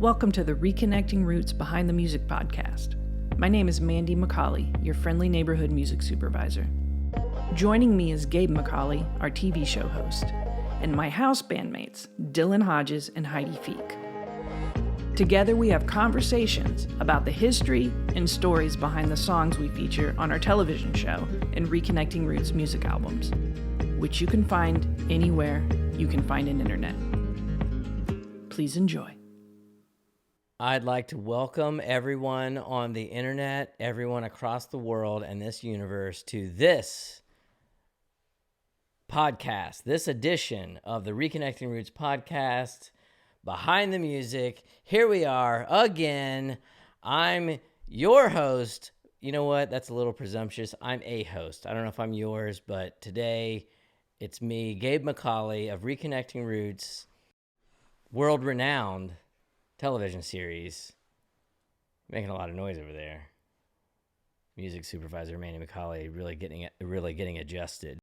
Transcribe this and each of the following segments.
Welcome to the Reconnecting Roots Behind the Music podcast. My name is Mandy McCauley, your friendly neighborhood music supervisor. Joining me is Gabe McCauley, our TV show host, and my house bandmates, Dillon, Hodges, and Heidi Feek. Together we have conversations about the history and stories behind the songs we feature on our television show and Reconnecting Roots music albums, which you can find anywhere you can find an internet. Please enjoy. I'd like to welcome everyone on the internet, everyone across the world and this universe to this podcast, this edition of the Reconnecting Roots podcast, Behind the Music. Here we are again. I'm your host. You know what? That's a little presumptuous. I'm a host. I don't know if I'm yours, but today it's me, Gabe McCauley of Reconnecting Roots, world-renowned television series. Making a lot of noise over there. Music supervisor Mandy McCauley really getting adjusted.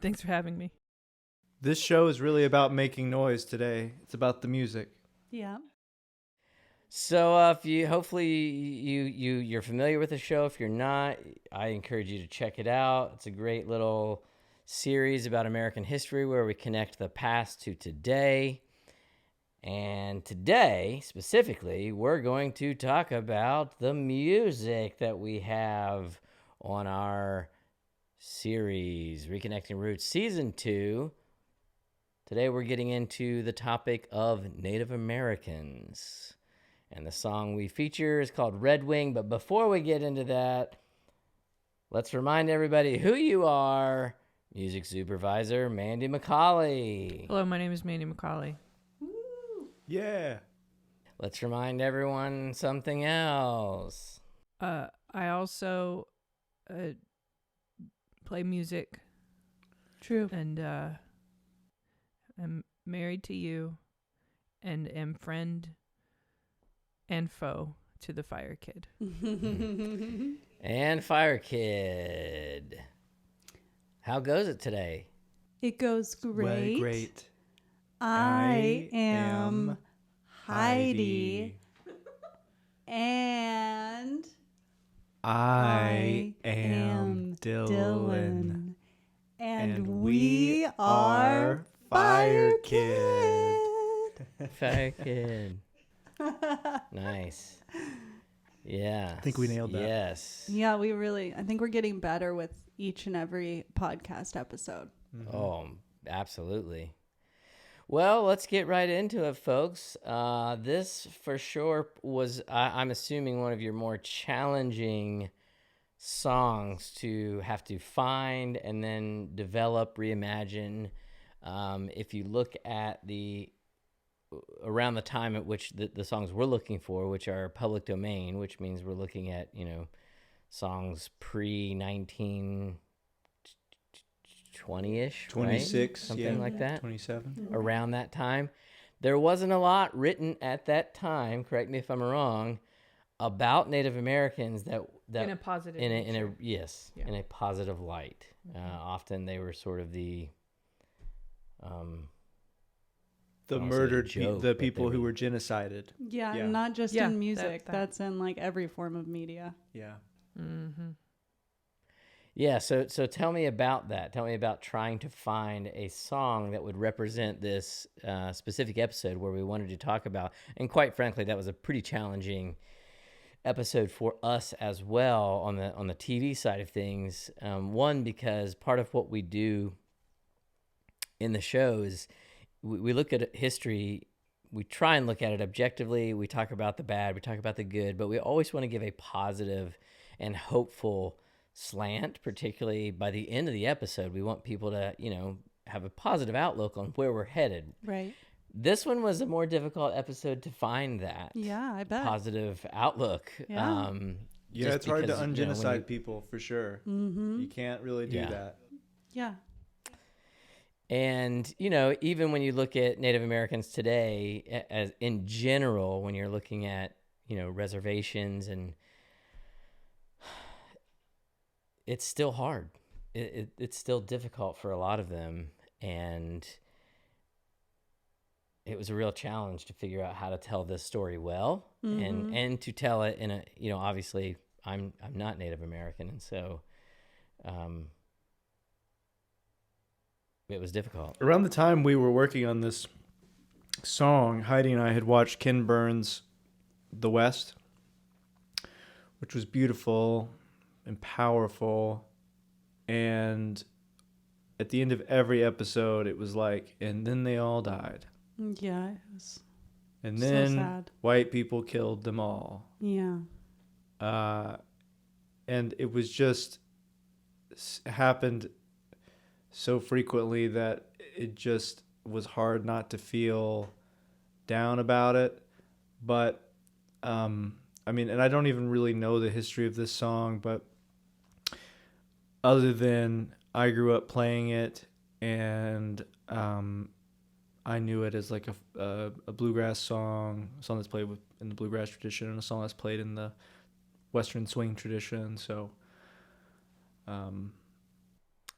Thanks for having me. This show is really about making noise today. It's about the music. Yeah. So if you're familiar with the show. If you're not, I encourage you to check it out. It's a great little series about American history where we connect the past to today. And today, specifically, we're going to talk about the music that we have on our series, Reconnecting Roots Season 2. Today, we're getting into the topic of Native Americans. And the song we feature is called Red Wing. But before we get into that, let's remind everybody who you are. Music supervisor Mandy McCauley. Hello, my name is Mandy McCauley. Yeah. Let's remind everyone something else. I also play music. True. And I'm married to you and am friend and foe to the firekid. And firekid. How goes it today? It goes great. Well, great. I am Heidi. And I am Dillon. And we are Firekid. Firekid. Nice. Yeah. I think we nailed that. Yes. Yeah, I think we're getting better with each and every podcast episode. Mm-hmm. Oh, absolutely. Well, let's get right into it, folks. This for sure was, I'm assuming, one of your more challenging songs to have to find and then develop, reimagine. If you look at around the time at which the songs we're looking for, which are public domain, which means we're looking at, songs pre-1920-ish, 26, right? Something like that. 27. Around that time. There wasn't a lot written at that time, correct me if I'm wrong, about Native Americans that In a positive in a Yeah. in a positive light. Often they were sort of the murdered joke, the but people they who were- were genocided. Yeah, Yeah. and not just Yeah, in music. that- That's in like every form of media. Yeah. Mm-hmm. Yeah, so tell me about that. Tell me about trying to find a song that would represent this specific episode where we wanted to talk about. And quite frankly, that was a pretty challenging episode for us as well on the TV side of things. One, because part of what we do in the show is we look at history. We try and look at it objectively. We talk about the bad, we talk about the good, but we always want to give a positive and hopeful slant, particularly by the end of the episode. We want people to, have a positive outlook on where we're headed. Right. This one was a more difficult episode to find that Yeah, I bet. positive outlook. Yeah. Yeah, it's hard to because, ungenocide people for sure. Mm-hmm. You can't really do Yeah. that. Yeah. And, even when you look at Native Americans today, as in general, when you're looking at, reservations, and it's still hard. It's still difficult for a lot of them. And it was a real challenge to figure out how to tell this story well, Mm-hmm. and to tell it in a, obviously I'm not Native American, and so it was difficult. Around the time we were working on this song, Heidi and I had watched Ken Burns' The West, which was beautiful and powerful. And at the end of every episode, it was like, and then they all died. Yeah, it was And so then sad. white people killed them all. Yeah. And it was just happened so frequently that it just was hard not to feel down about it. But I mean, and I don't even really know the history of this song, but other than I grew up playing it, and I knew it as like a bluegrass song, a song that's played in the bluegrass tradition, and a song that's played in the Western swing tradition. So, And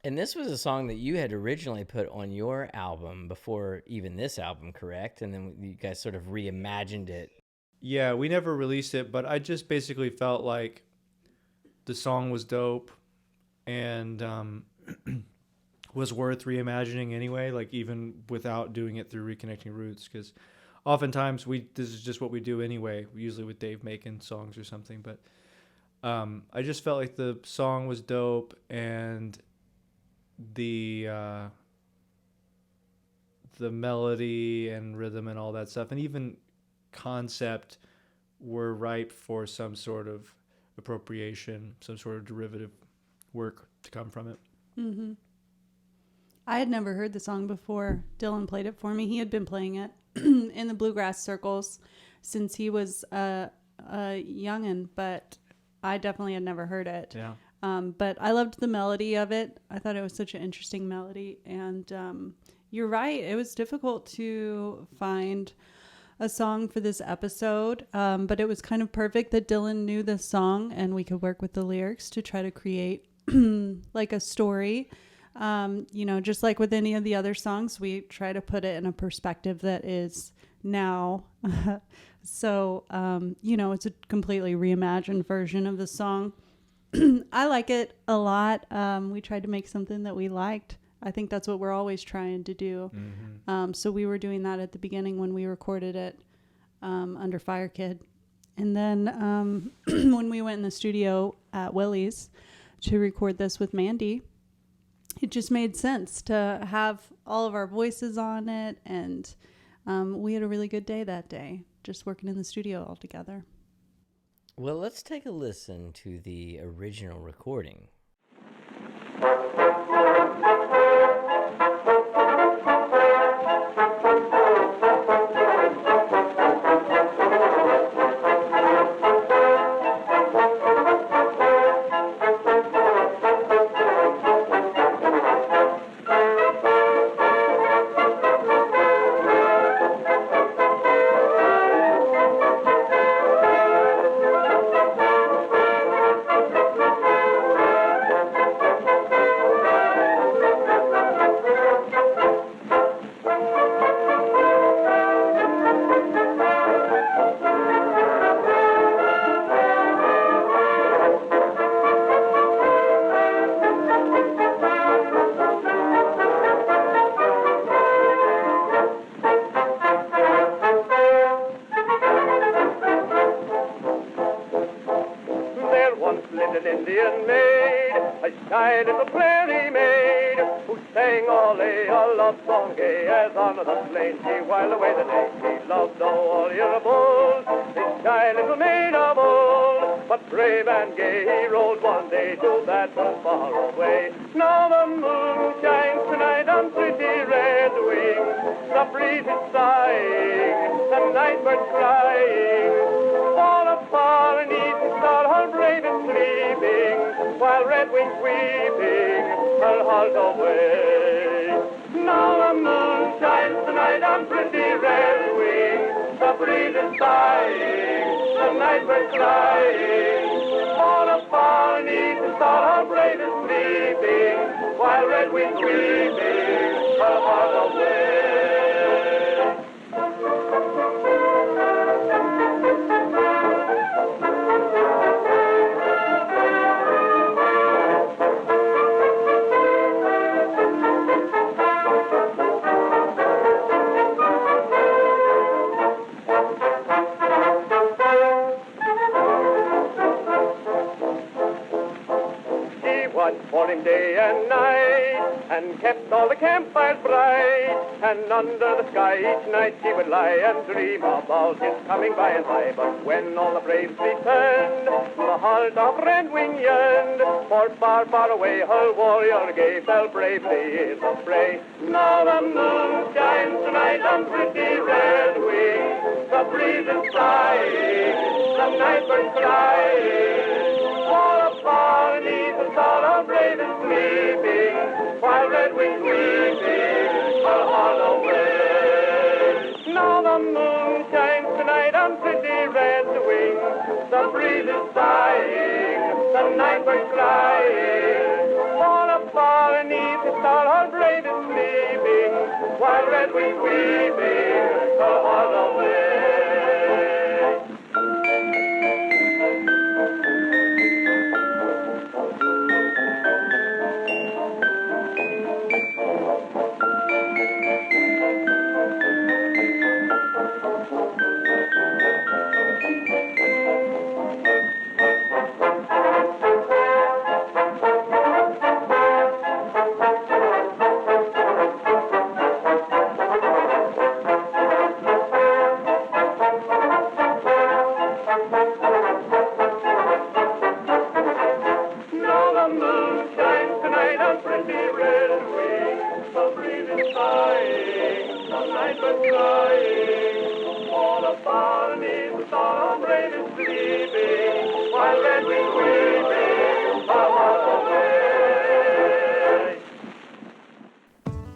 this was a song that you had originally put on your album before even this album, correct? And then you guys sort of reimagined it. yeah, we never released it, but I just basically felt like the song was dope and was worth reimagining anyway, like even without doing it through Reconnecting Roots, because oftentimes this is just what we do anyway, usually with Dave making songs or something. But I just felt like the song was dope, and the melody and rhythm and all that stuff, and even concept, were ripe for some sort of appropriation, some sort of derivative work to come from it. Mm-hmm. I had never heard the song before Dillon played it for me. He had been playing it in the bluegrass circles since he was a youngin', but I definitely had never heard it. Yeah. But I loved the melody of it. I thought it was such an interesting melody. And you're right. It was difficult to find a song for this episode. But it was kind of perfect that Dillon knew this song and we could work with the lyrics to try to create like a story. Just like with any of the other songs, we try to put it in a perspective that is now. So, it's a completely reimagined version of the song. I like it a lot. We tried to make something that we liked. I think that's what we're always trying to do. Mm-hmm. So we were doing that at the beginning when we recorded it under Firekid. And then when we went in the studio at Willie's to record this with Mandy, it just made sense to have all of our voices on it. And we had a really good day that day, just working in the studio all together. Well, let's take a listen to the original recording. an Indian maid, a shy little prairie maid, who sang all a love song gay as on the plain she whiled away the day. She loved all your bulls, this shy little maid of old, but brave and gay he rode one day to that one far away. Now the moon shines tonight on pretty red wings, the breeze is sighing, the night bird crying. All afar an easy star, her brave is sleeping, while red wings weeping her heart away. Now the moon shines tonight on pretty red wings, the breeze is sighing, the night bird crying. All afar an easy star, her brave is sleeping, while red wings weeping her heart away. for him day and night, and kept all the campfires bright. And under the sky each night he would lie and dream about his coming by and by. But when all the braves returned, the heart of Redwing yearned, for far, far away her warrior Gabe fell bravely in the fray. Now the moon shines tonight on pretty Redwing, the breeze is sighing, the night birds crying. All afar beneath the star our brave is sleeping, while Redwing's weeping her heart away. Now the moon shines tonight on pretty Redwing, the breeze is sighing, the night birds crying. All afar beneath the star our brave is sleeping, while Redwing's weeping her heart away.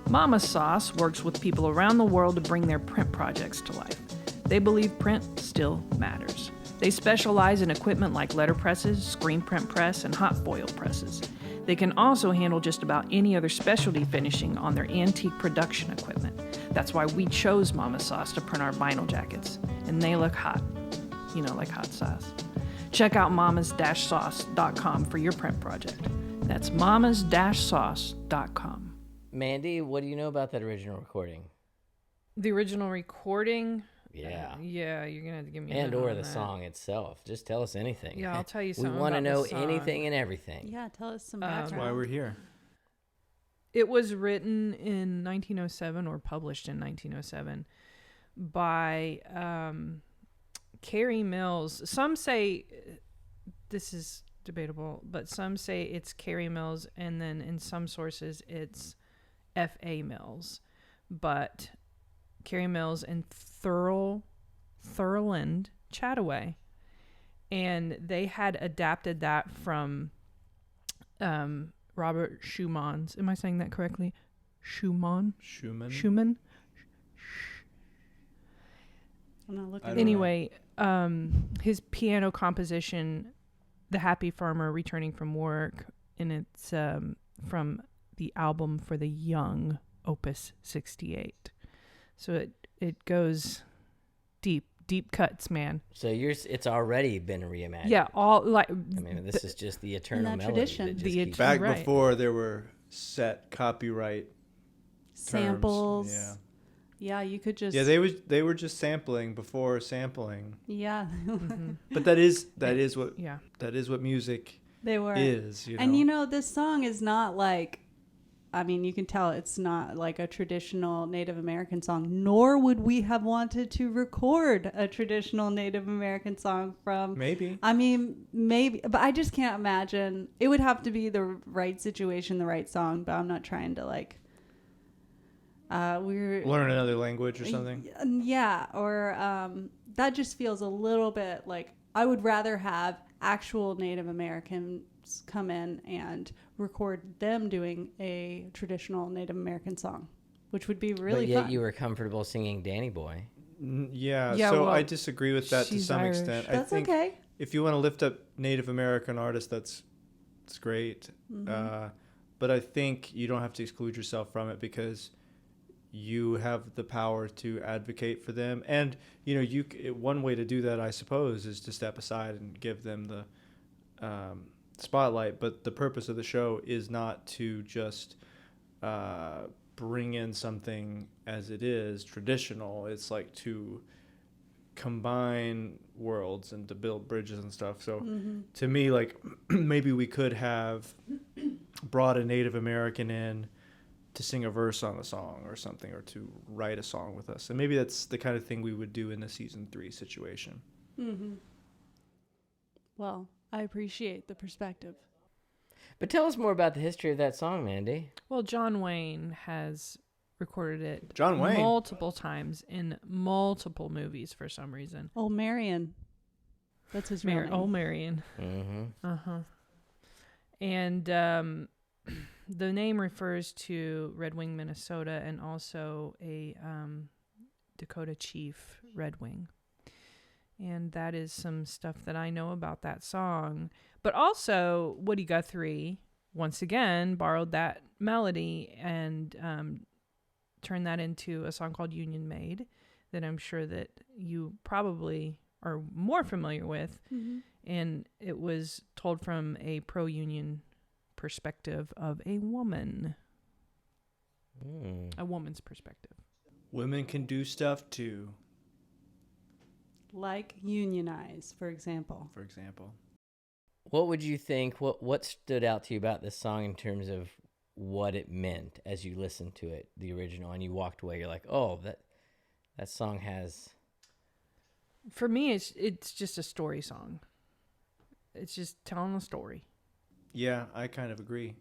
Mama Sauce works with people around the world to bring their print projects to life. They believe print still matters. They specialize in equipment like letter presses, screen print press, and hot foil presses. They can also handle just about any other specialty finishing on their antique production equipment. That's why we chose Mama Sauce to print our vinyl jackets. And they look hot. You know, like hot sauce. Check out mamas-sauce.com for your print project. That's mamas-sauce.com. Mandy, what do you know about that original recording? The original recording? Yeah. Yeah, you're going to have to give me a And minute or on the that. song itself. Just tell us anything. Yeah, I'll tell you something We want to about know the song. anything and everything. Yeah, tell us some That's background. why we're here. It was written in 1907 or published in 1907 by Carrie Mills. Some say, this is debatable, but some say it's Carrie Mills, and then in some sources it's F.A. Mills. But Carrie Mills and Thurland Chattaway. And they had adapted that from Robert Schumann's. Am I saying that correctly? Schumann? Schumann. I'm not looking. I don't Anyway, his piano composition, The Happy Farmer Returning from Work, and it's from the album for the Young, Opus 68. So it goes deep cuts, man. So it's already been reimagined. Yeah, all like I mean, this is just the eternal that melody. tradition. That just The keeps- Back Right. before there were set copyright Samples. terms. Yeah, you could just. Yeah, they were just sampling before sampling. Yeah. But that is what yeah. music They were. is, you know. And you know, this song is not like, I mean, you can tell it's not like a traditional Native American song, nor would we have wanted to record a traditional Native American song from. Maybe. I mean, maybe, but I just can't imagine. It would have to be the right situation, the right song, but I'm not trying to like. We're Learn another language or something. Yeah, or that just feels a little bit like I would rather have actual Native Americans come in and record them doing a traditional Native American song, which would be really But yet fun. you were comfortable singing Danny Boy. Yeah, Yeah, so well, I disagree with that to she's some Irish. extent. That's I think okay. if you want to lift up Native American artists, that's great. Mm-hmm. But I think you don't have to exclude yourself from it because you have the power to advocate for them. And, you know, one way to do that, I suppose, is to step aside and give them the spotlight. But the purpose of the show is not to just bring in something as it is traditional. It's like to combine worlds and to build bridges and stuff. So to me, like, maybe we could have brought a Native American in to sing a verse on a song or something, or to write a song with us. And maybe that's the kind of thing we would do in a season 3 situation. Well, I appreciate the perspective. But tell us more about the history of that song, Mandy. Well, John Wayne has recorded it John Wayne. multiple times in multiple movies for some reason. Oh, Marion. That's his real name. Oh, Marion. Mm-hmm. And the name refers to Red Wing, Minnesota, and also a Dakota Chief Red Wing. And that is some stuff that I know about that song. But also, Woody Guthrie, once again, borrowed that melody and turned that into a song called Union Maid that I'm sure that you probably are more familiar with. And it was told from a pro-union perspective of a woman. A woman's perspective. Women can do stuff too. Like unionize, for example. What would you think? What stood out to you about this song in terms of what it meant as you listened to it, the original, and you walked away? You're like, oh, that song has. For me, it's just a story song. It's just telling a story. Yeah, I kind of agree.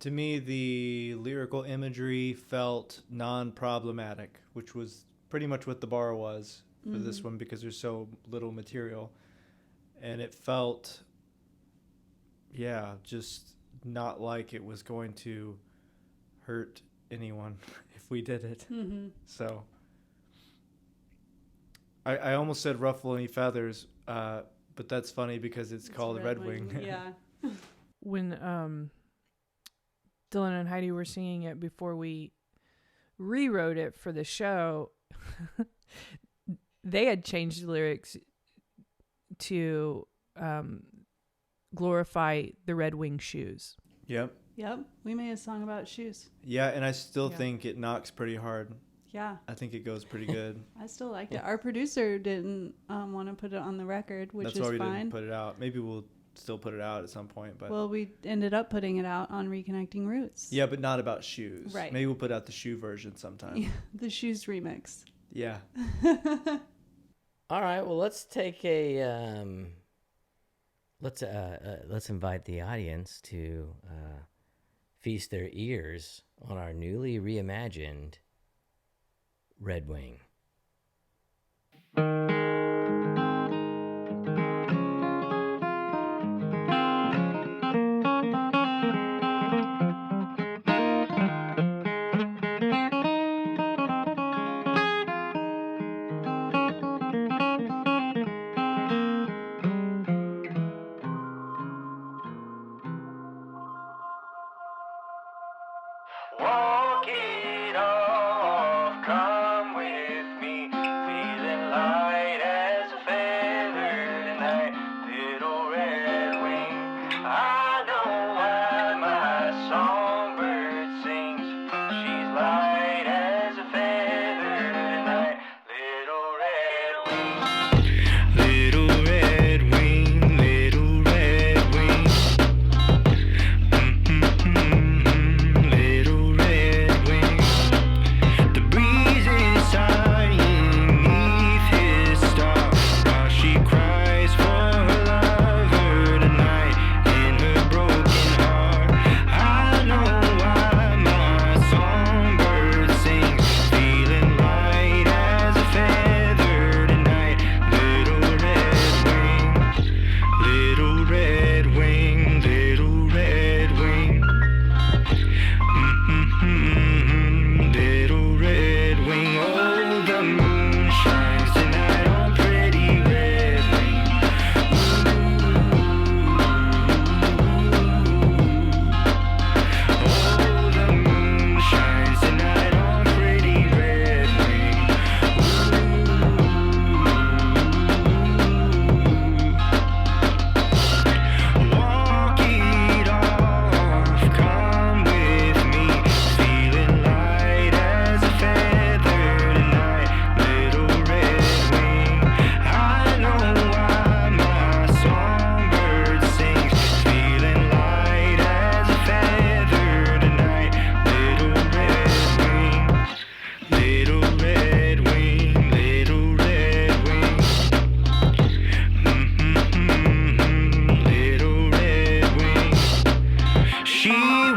To me, the lyrical imagery felt non-problematic, which was pretty much what the bar was for this one, because there's so little material. And it felt, just not like it was going to hurt anyone if we did it. So I almost said ruffle any feathers, but that's funny because it's called Red Wing. Yeah. When Dillon and Heidi were singing it before we rewrote it for the show, they had changed the lyrics to glorify the Red Wing shoes. Yep. We made a song about shoes. Yeah, and I still think it knocks pretty hard. Yeah. I think it goes pretty good. I still liked it. Our producer didn't want to put it on the record, which That's is why we fine. didn't put it out. Maybe we'll still put it out at some point. But well, we ended up putting it out on Reconnecting Roots. yeah, but not about shoes. Right. Maybe we'll put out the shoe version sometime. Yeah, the shoes remix. Yeah. All right. Well, let's take a let's invite the audience to feast their ears on our newly reimagined Red Wing. Walk it off, come with me, feeling light as a feather tonight, little red wing. I know why my songbird sings, she's light as a feather tonight, little red wing. Little red wing, little red wing. Little red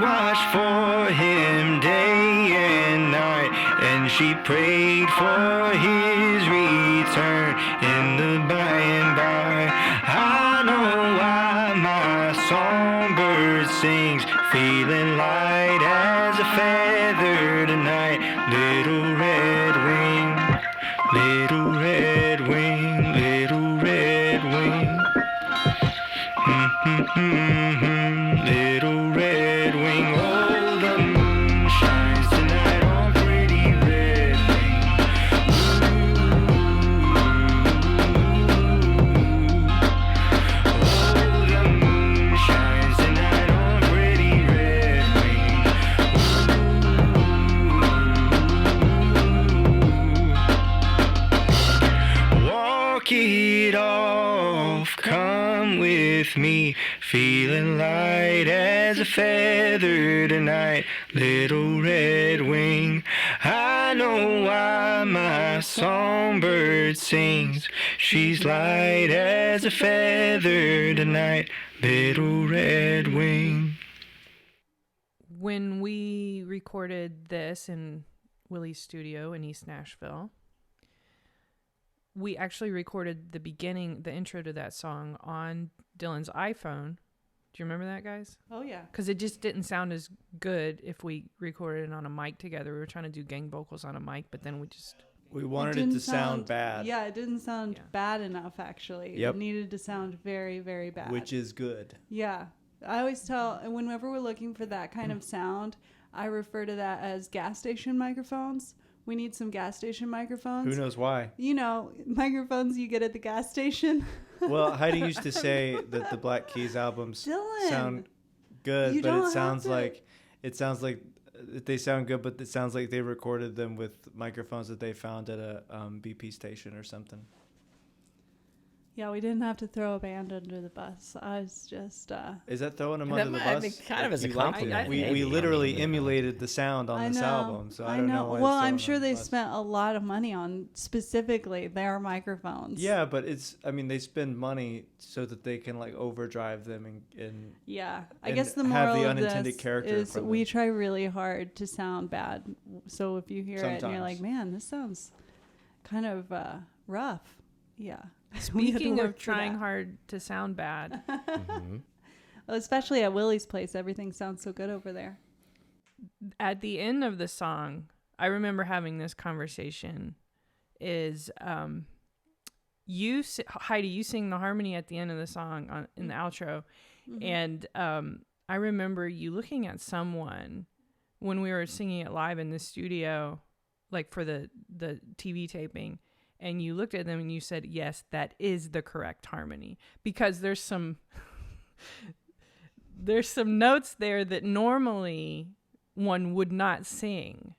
watched for him day and night, and she prayed for his return in the by and by. I know why my songbird sings, feeling light as a feather tonight. Little red wing, little red wing, little red wing. Little red wing, oh, the moon shines tonight on pretty red wing. Oh, the moon shines tonight on pretty red wing. Walk it off, come with me, feeling light as a feather tonight. Little red wing, I know why my songbird sings. She's light as a feather tonight. Little red wing. When we recorded this in Willie's studio in East Nashville, we actually recorded the beginning, the intro to that song on Dillon's iPhone. Do you remember that, guys? Oh, yeah. Because it just didn't sound as good if we recorded it on a mic together. We were trying to do gang vocals on a mic, but then We wanted it to sound bad. Yeah, it didn't sound bad enough, actually. Yep. It needed to sound very, very bad. Which is good. Yeah. I always tell, whenever we're looking for that kind of sound, I refer to that as gas station microphones. We need some gas station microphones. Who knows why? You know, microphones you get at the gas station. Well, Heidi used to say that the Black Keys albums Dillon, sound good, you but don't it sounds have to- like they sound good, but it sounds like they recorded them with microphones that they found at a BP station or something. Yeah, we didn't have to throw a band under the bus. I was just... Is that throwing them That under the might bus? be kind of as a You liked it. compliment, We maybe. literally I mean, emulated the sound on this album, so I don't know why Well, it's I'm thrown sure under the they bus. spent a lot of money on specifically their microphones. Yeah, but they spend money so that they can like overdrive them and Yeah, I and guess the have moral the of unintended this character is from we them. try really hard to sound bad. So if you hear it and you're Sometimes. like, man, this sounds kind of rough. Yeah. We have to speaking work of for trying that. hard to sound bad, mhm. Well, especially at Willie's place, everything sounds so good over there. at the end of the song, I remember having this conversation. Is Heidi, you sing the harmony at the end of the song in the outro, and I remember you looking at someone when we were singing it live in the studio, like for the TV taping, and you looked at them and you said, "Yes, that is the correct harmony," because there's some notes there that normally one would not sing.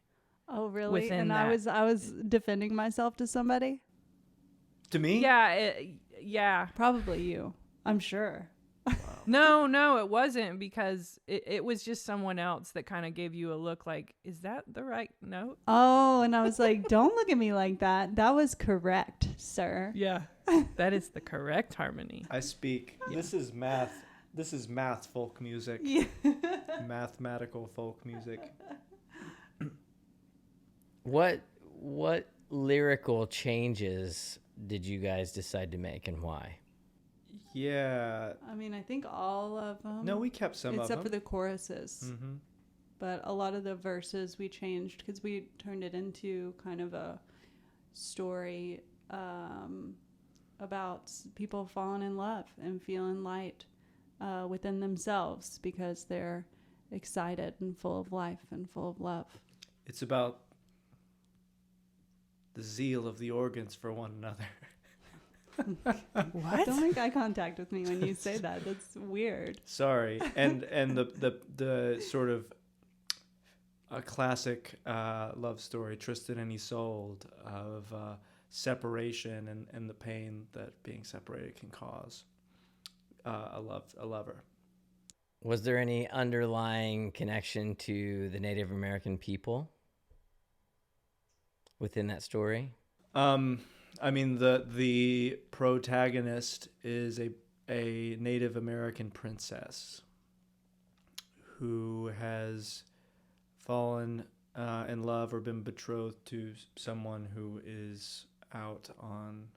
Oh, really? Within And that. I was defending myself to somebody? to me. Yeah, yeah. Probably you. I'm sure. No, it wasn't, because it was just someone else that kind of gave you a look like, is that the right note? Oh, and I was like, don't look at me like that. That was correct, sir. Yeah. That is the correct harmony. I speak. This is math. This is math folk music. Yeah. Mathematical folk music. What lyrical changes did you guys decide to make, and why? Yeah. I mean, I think all of them. No, we kept some of them. Except for the choruses. Mm-hmm. But a lot of the verses we changed because we turned it into kind of a story about people falling in love and feeling light within themselves because they're excited and full of life and full of love. It's about the zeal of the organs for one another. What? Don't make eye contact with me when you say that. That's weird. Sorry, and the sort of a classic love story, Tristan and Isolde, of separation and the pain that being separated can cause a lover. Was there any underlying connection to the Native American people within that story? I mean, the protagonist is a Native American princess who has fallen in love or been betrothed to someone who is out on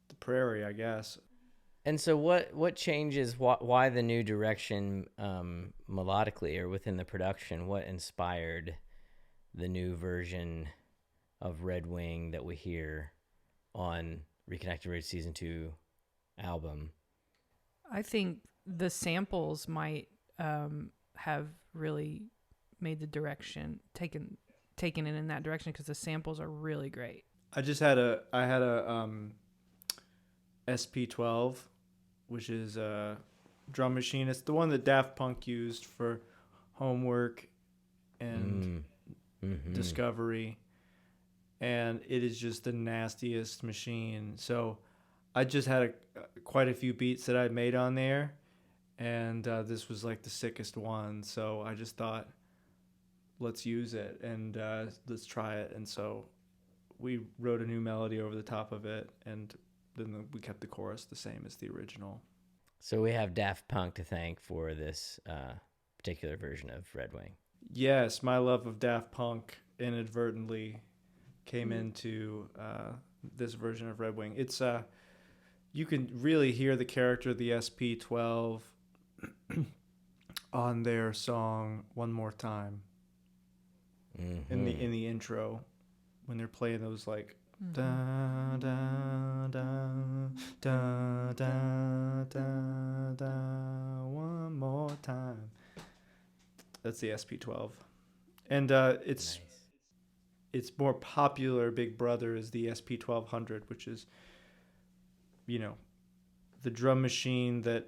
the prairie, I guess. And so what changes, why the new direction melodically or within the production? What inspired the new version of Red Wing that we hear on Reconnecting Roots Season 2 album? I think the samples might have really made the direction, taken it in that direction, because the samples are really great. I had a SP12, which is a drum machine. It's the one that Daft Punk used for Homework and Discovery, and it is just the nastiest machine. So I just had quite a few beats that I made on there, and this was like the sickest one. So I just thought, let's use it and let's try it. And so we wrote a new melody over the top of it, and then we kept the chorus the same as the original. So we have Daft Punk to thank for this particular version of Red Wing. Yes, my love of Daft Punk inadvertently came into this version of Red Wing. It's you can really hear the character of the SP12 on their song "One More Time" in the intro when they're playing those like da da da da da da da one more time. That's the SP12, and it's Nice. its more popular big brother is the SP1200, which is, you know, the drum machine that,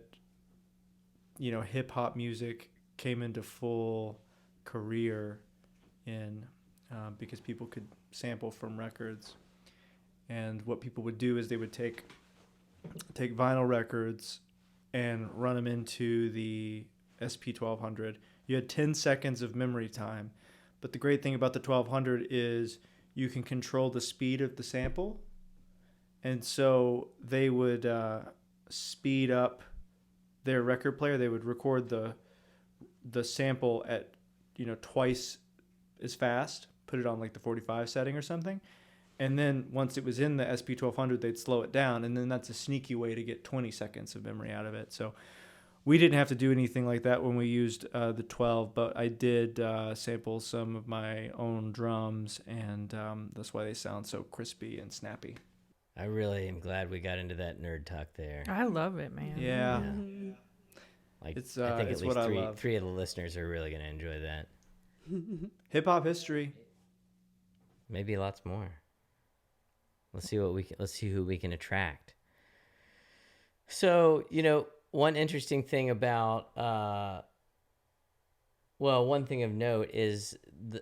you know, hip hop music came into full career in, because people could sample from records. And what people would do is they would take vinyl records and run them into the SP1200. You had 10 seconds of memory time. But the great thing about the 1200 is you can control the speed of the sample. And so they would speed up their record player. They would record the sample at, you know, twice as fast, put it on like the 45 setting or something. And then once it was in the SP1200, they'd slow it down. And then that's a sneaky way to get 20 seconds of memory out of it. So we didn't have to do anything like that when we used the 12, but I did sample some of my own drums, and that's why they sound so crispy and snappy. I really am glad we got into that nerd talk there. I love it, man. Yeah. Like, It's, I think it's at what I least love. three of the listeners are really going to enjoy that. Hip-hop history. Maybe lots more. Let's see who we can attract. So, you know, one interesting thing about, one thing of note is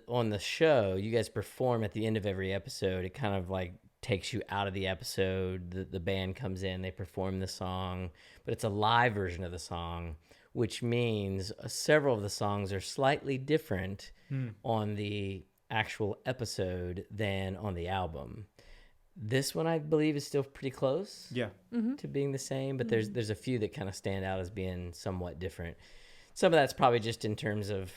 on the show, you guys perform at the end of every episode. It kind of like takes you out of the episode. The band comes in, they perform the song, but it's a live version of the song, which means several of the songs are slightly different on the actual episode than on the album. This one, I believe, is still pretty close to being the same, but there's a few that kind of stand out as being somewhat different. Some of that's probably just in terms of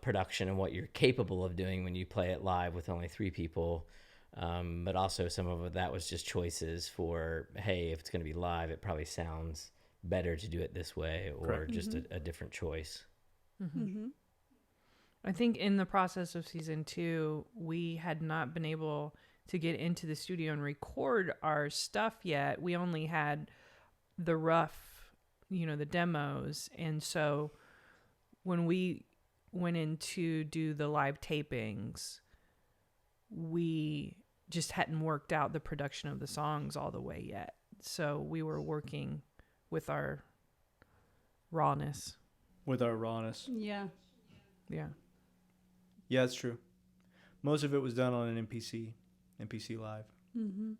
production and what you're capable of doing when you play it live with only 3 people. But also some of that was just choices for, hey, if it's going to be live, it probably sounds better to do it this way, or Correct. just a different choice. I think in the process of season 2, we had not been able to get into the studio and record our stuff yet. We only had the rough, you know, the demos. And so when we went in to do the live tapings, we just hadn't worked out the production of the songs all the way yet. So we were working with our rawness. Yeah. Yeah. Yeah, that's true. Most of it was done on an MPC Live. Mm-hmm.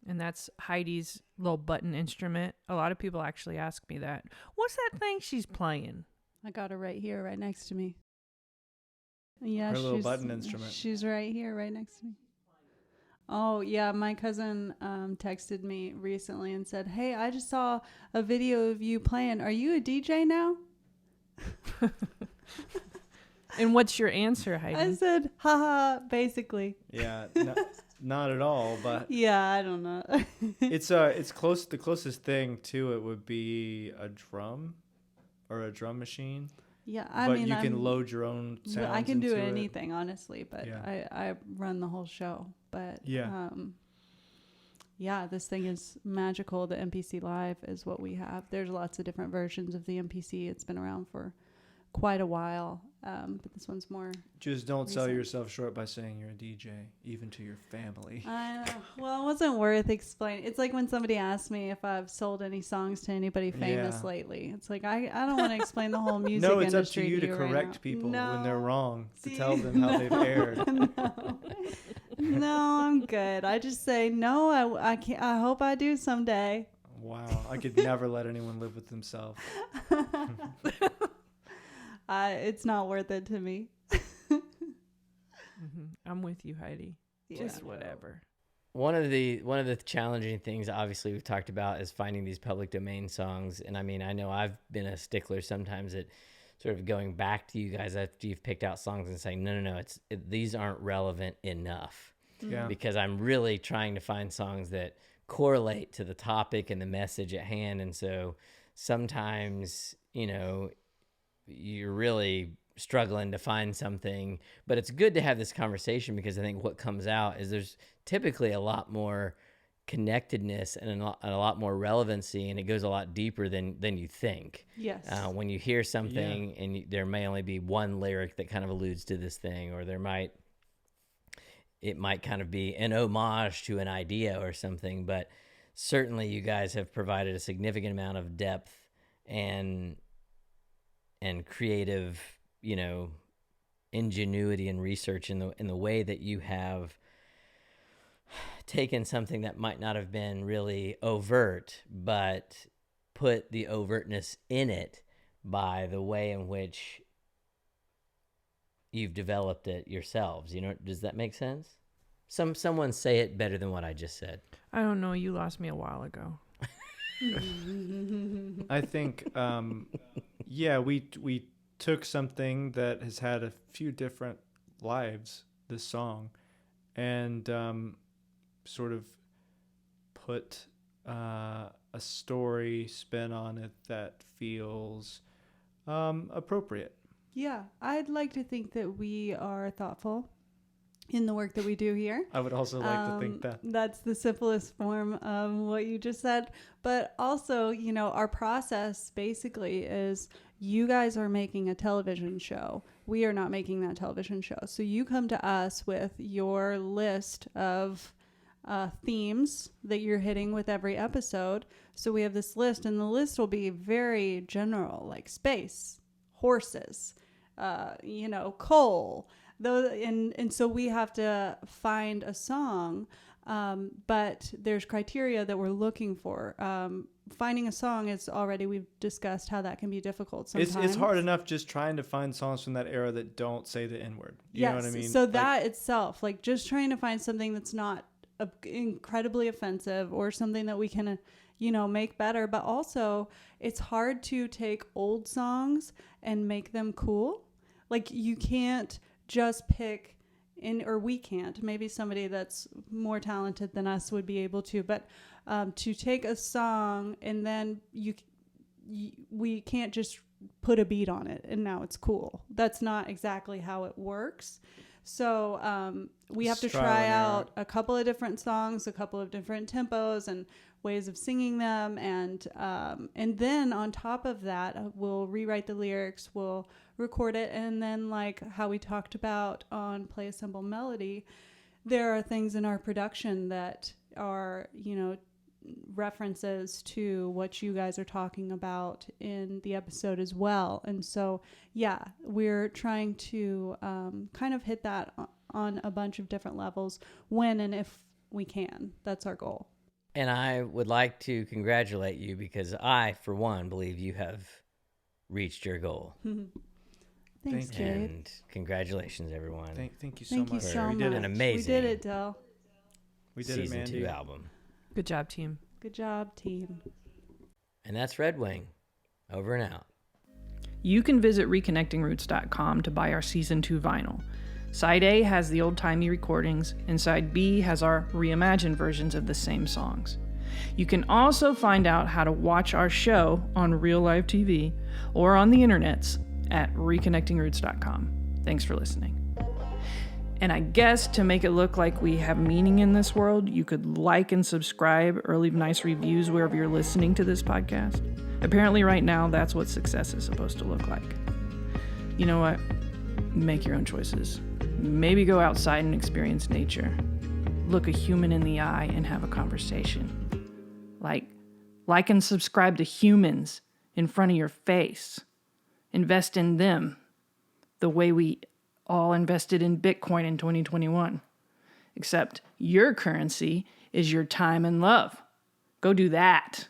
And that's Heidi's little button instrument. A lot of people actually ask me that. What's that thing she's playing? I got her right here, right next to me. Yeah, Her little button instrument. She's right here, right next to me. Oh, yeah. My cousin texted me recently and said, hey, I just saw a video of you playing. Are you a DJ now? And what's your answer, Heidi? I said, haha, basically. Yeah, not at all. But Yeah, I don't know. it's close. The closest thing to it would be a drum or a drum machine. Yeah, But you can load your own sounds. I can do into anything, honestly, but Yeah. I run the whole show. But Yeah. yeah, this thing is magical. The MPC Live is what we have. There's lots of different versions of the MPC. It's been around for quite a while, but this one's more. Just don't sell recent. yourself short by saying you're a DJ, even to your family. Well, it wasn't worth explaining. It's like when somebody asks me if I've sold any songs to anybody famous Yeah. lately. It's like I don't want to explain the whole music No, it's up industry to you to right correct now. people No. when they're wrong, See? to tell them how they've aired. No, I'm good. I just say no. I can't. I hope I do someday. Wow, I could never let anyone live with themselves. It's not worth it to me. I'm with you, Heidi. Yeah. Just whatever. One of the challenging things, obviously, we've talked about is finding these public domain songs. And I mean, I know I've been a stickler sometimes at sort of going back to you guys after you've picked out songs and saying, no, these aren't relevant enough. Yeah. Because I'm really trying to find songs that correlate to the topic and the message at hand. And so sometimes, you're really struggling to find something, but it's good to have this conversation because I think what comes out is there's typically a lot more connectedness and a lot more relevancy, and it goes a lot deeper than you think. Yes. When you hear something and there may only be one lyric that kind of alludes to this thing, or it might kind of be an homage to an idea or something, but certainly you guys have provided a significant amount of depth and creative, ingenuity and research in the way that you have taken something that might not have been really overt, but put the overtness in it by the way in which you've developed it yourselves. Does that make sense? Someone say it better than what I just said. I don't know. You lost me a while ago. I think, we took something that has had a few different lives, this song, and sort of put a story spin on it that feels appropriate. Yeah, I'd like to think that we are thoughtful in the work that we do here. I would also like to think that. That's the simplest form of what you just said. But also, our process basically is you guys are making a television show. We are not making that television show. So you come to us with your list of themes that you're hitting with every episode. So we have this list, and the list will be very general, like space, horses, coal. And so we have to find a song, but there's criteria that we're looking for. Finding a song is already, we've discussed how that can be difficult sometimes. It's hard enough just trying to find songs from that era that don't say the N-word. You know what I mean? So that itself, like just trying to find something that's not incredibly offensive or something that we can, make better. But also, it's hard to take old songs and make them cool. Like you can't just pick or we can't. Maybe somebody that's more talented than us would be able to. But to take a song and then we can't just put a beat on it and now it's cool. That's not exactly how it works. So we have to try out a couple of different songs, a couple of different tempos and ways of singing them. And then on top of that, we'll rewrite the lyrics, we'll record it. And then like how we talked about on Play a Simple Melody, there are things in our production that are, references to what you guys are talking about in the episode as well. And so, we're trying to kind of hit that on a bunch of different levels when and if we can. That's our goal. And I would like to congratulate you because I, for one, believe you have reached your goal. Thanks, Thank you. Gabe. And congratulations, everyone. Thank you so Thank you much. so We much. did an amazing We did it, Dill. We did season it, Mandy. 2 album. Good job, team. Good job, team. And that's Red Wing. Over and out. You can visit reconnectingroots.com to buy our Season 2 vinyl. Side A has the old-timey recordings, and Side B has our reimagined versions of the same songs. You can also find out how to watch our show on real live TV or on the internets at reconnectingroots.com. Thanks for listening. And I guess to make it look like we have meaning in this world, you could like and subscribe or leave nice reviews wherever you're listening to this podcast. Apparently right now, that's what success is supposed to look like. You know what? Make your own choices. Maybe go outside and experience nature. Look a human in the eye and have a conversation. Like and subscribe to humans in front of your face. Invest in them the way we all invested in Bitcoin in 2021. Except your currency is your time and love. Go do that.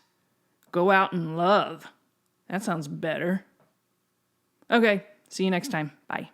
Go out and love. That sounds better. Okay, see you next time. Bye.